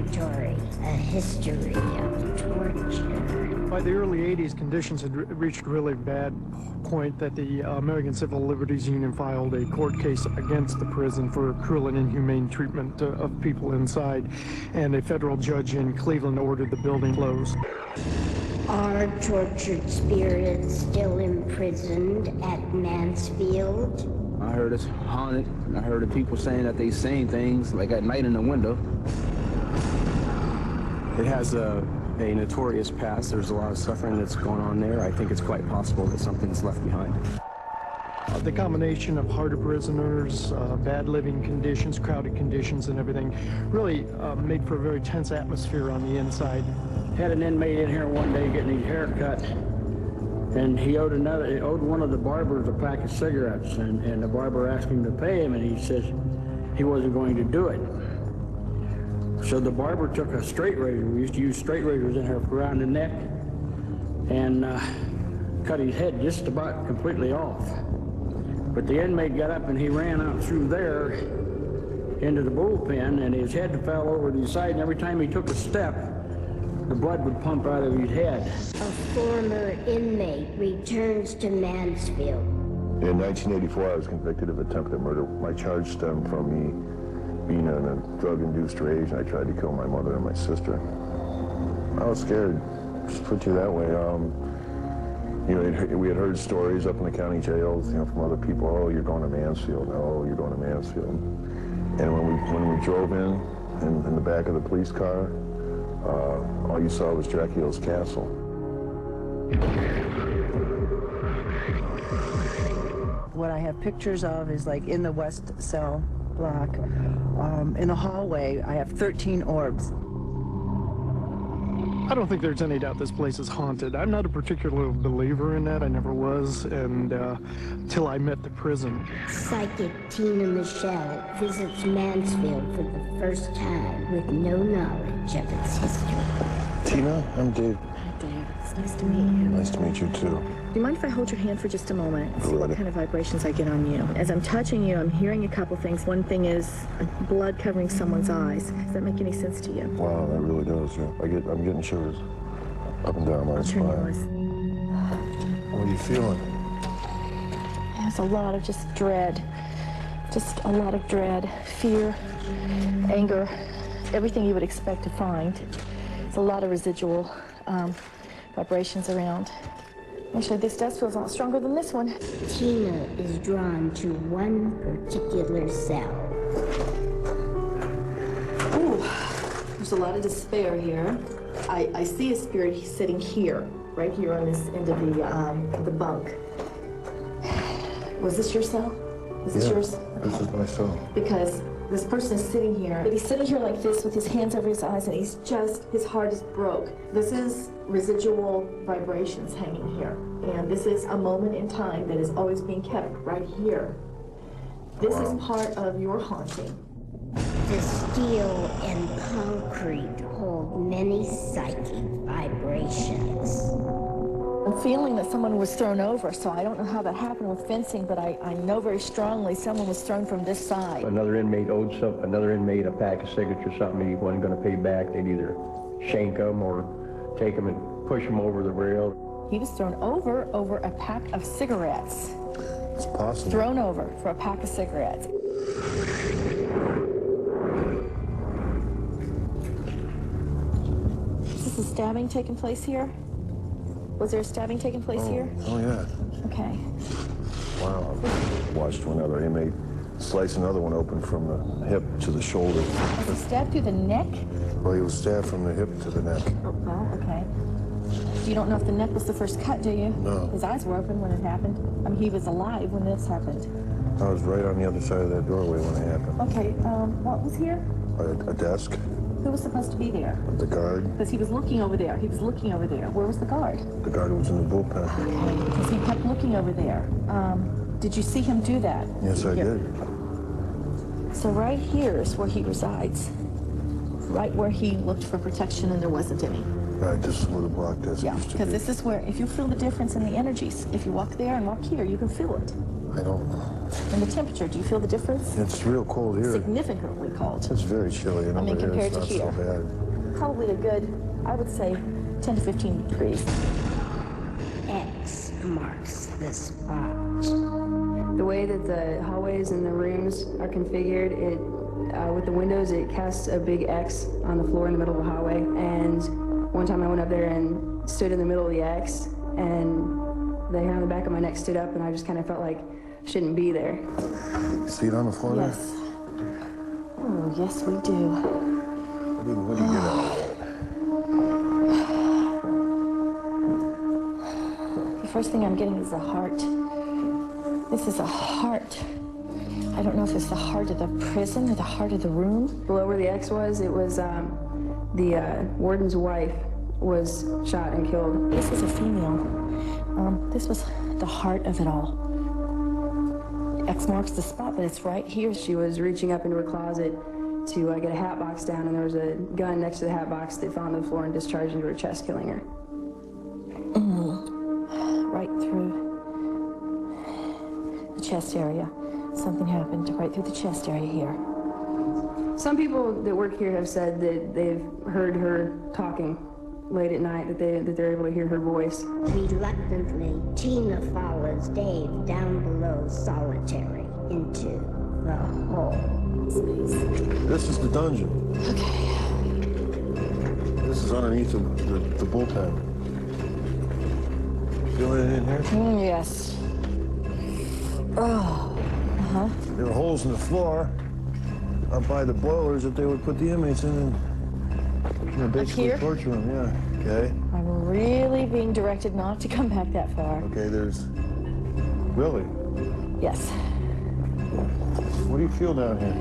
Reformatory, a history of torture. By the early 80s, conditions had reached a really bad point that the American Civil Liberties Union filed a court case against the prison for cruel and inhumane treatment of people inside, and a federal judge in Cleveland ordered the building closed. Are tortured spirits still imprisoned at Mansfield? I heard it's haunted. I heard of people saying that they seen things like at night in the window. It has a notorious past. There's a lot of suffering that's going on there. I think it's quite possible that something's left behind. The combination of harder prisoners, bad living conditions, crowded conditions, and everything really made for a very tense atmosphere on the inside. Had an inmate in here one day getting his hair cut, and he owed one of the barbers a pack of cigarettes, and the barber asked him to pay him, and he says he wasn't going to do it. So the barber took a straight razor. We used to use straight razors in here around the neck, and cut his head just about completely off. But the inmate got up and he ran out through there into the bullpen, and his head fell over to the side, and every time he took a step, the blood would pump out of his head. A former inmate returns to Mansfield. In 1984, I was convicted of attempted murder. My charge stemmed from me being in a drug-induced rage, and I tried to kill my mother and my sister. I was scared, just put you that way. You know, we had heard stories up in the county jails, you know, from other people. Oh, you're going to Mansfield. Oh, you're going to Mansfield. And when we drove in the back of the police car, all you saw was Dracula's castle. What I have pictures of is like in the west cell block. In the hallway, I have 13 orbs. I don't think there's any doubt this place is haunted. I'm not a particular believer in that. I never was, and till I met the prison. Psychic Tina Michelle visits Mansfield for the first time with no knowledge of its history. Tina, I'm Dave. Hi, Dave. It's nice to meet you. Nice to meet you, too. Do you mind if I hold your hand for just a moment and see what kind of vibrations I get on you? As I'm touching you, I'm hearing a couple things. One thing is blood covering someone's eyes. Does that make any sense to you? Wow, that really does, yeah. I'm getting shivers up and down my spine. What are you feeling? There's a lot of just dread. Just a lot of dread, fear, anger, everything you would expect to find. There's a lot of residual vibrations around. Actually, this does feel a lot stronger than this one. Tina is drawn to one particular cell. Ooh, there's a lot of despair here. I see a spirit sitting here, right here on this end of the bunk. Was this your cell? Was this yours? Okay. This is my cell. Because this person is sitting here, but he's sitting here like this with his hands over his eyes, and his heart is broke. This is residual vibrations hanging here. And this is a moment in time that is always being kept right here. This is part of your haunting. The steel and concrete hold many psychic vibrations. I'm feeling that someone was thrown over, so I don't know how that happened with fencing, but I know very strongly someone was thrown from this side. Another inmate owed another inmate a pack of cigarettes or something he wasn't going to pay back. They'd either shank him or take him and push him over the rail. He was thrown over a pack of cigarettes. It's possible. Thrown over for a pack of cigarettes. Is this a stabbing taking place here? Was there a stabbing taking place here? Oh, yeah. Okay. Wow. I watched one other inmate slice another one open from the hip to the shoulder. Was he stabbed through the neck? Well, he was stabbed from the hip to the neck. Oh, well, okay. You don't know if the neck was the first cut, do you? No. His eyes were open when it happened. I mean, he was alive when this happened. I was right on the other side of that doorway when it happened. Okay, what was here? A desk. Who was supposed to be there? The guard. Because he was looking over there. He was looking over there. Where was the guard? The guard was in the bullpen. Okay, because he kept looking over there. Did you see him do that? Yes, I did. So right here is where he resides. Right where he looked for protection and there wasn't any. Right, this is where the block desk Yeah, used to be. because this is where, if you feel the difference in the energies, if you walk there and walk here, you can feel it. I don't. And the temperature, do you feel the difference? It's real cold here. Significantly cold. It's very chilly, and I mean, over here compared it's to not here. so bad. Probably a good, I would say, 10 to 15 degrees. X marks the spot. The way that the hallways and the rooms are configured, with the windows, it casts a big X on the floor in the middle of the hallway. And one time I went up there and stood in the middle of the X, and the hair on the back of my neck stood up, and I just kind of felt like I shouldn't be there. See it on the floor there? Yes. Oh, yes, we do. What do you get out of that? The first thing I'm getting is the heart. This is a heart. I don't know if it's the heart of the prison or the heart of the room. Below where the X was, it was the warden's wife was shot and killed. This is a female. This was the heart of it all. X marks the spot, but it's right here. She was reaching up into her closet to get a hat box down, and there was a gun next to the hat box that fell on the floor and discharged into her chest, killing her. Right through the chest area. Something happened right through the chest area here. Some people that work here have said that they've heard her talking late at night, that they're able to hear her voice. Reluctantly, Tina follows Dave down below solitary into the hole. This is the dungeon. Okay. This is underneath the bullpen. Feel it in here? Yes. Oh. Uh-huh. There were holes in the floor up by the boilers that they would put the inmates in and basically here? torture them, yeah. Okay. I'm really being directed not to come back that far. Okay, there's... Really? Yes. What do you feel down here?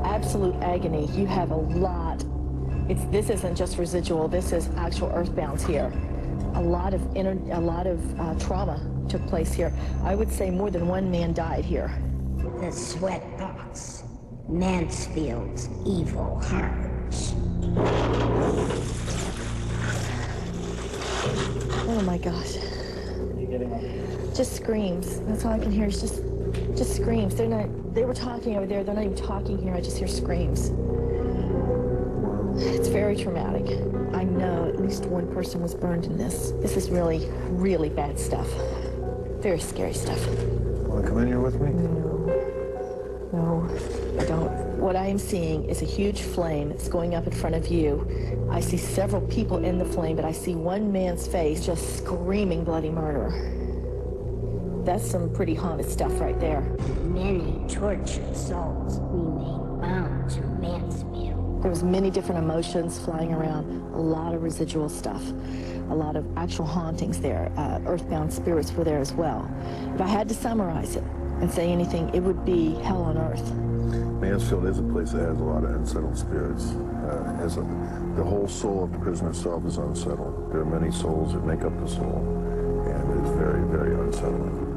Absolute agony. You have a lot. This isn't just residual. This is actual earthbounds here. A lot of trauma took place here. I would say more than one man died here. The sweatbox. Mansfield's evil heart. Oh my gosh. Just screams. That's all I can hear is just screams. They were talking over there. They're not even talking here. I just hear screams. It's very traumatic. I know at least one person was burned in this. This is really, really bad stuff. Very scary stuff. Want to come in here with me? No, I don't. What I am seeing is a huge flame that's going up in front of you. I see several people in the flame, but I see one man's face just screaming bloody murder. That's some pretty haunted stuff right there. Many tortured souls remain bound to Mansfield. There was many different emotions flying around, a lot of residual stuff, a lot of actual hauntings there. Earthbound spirits were there as well. If I had to summarize it and say anything, it would be hell on earth. Mansfield is a place that has a lot of unsettled spirits. The whole soul of the prison itself is unsettled. There are many souls that make up the soul, and it is very, very unsettling.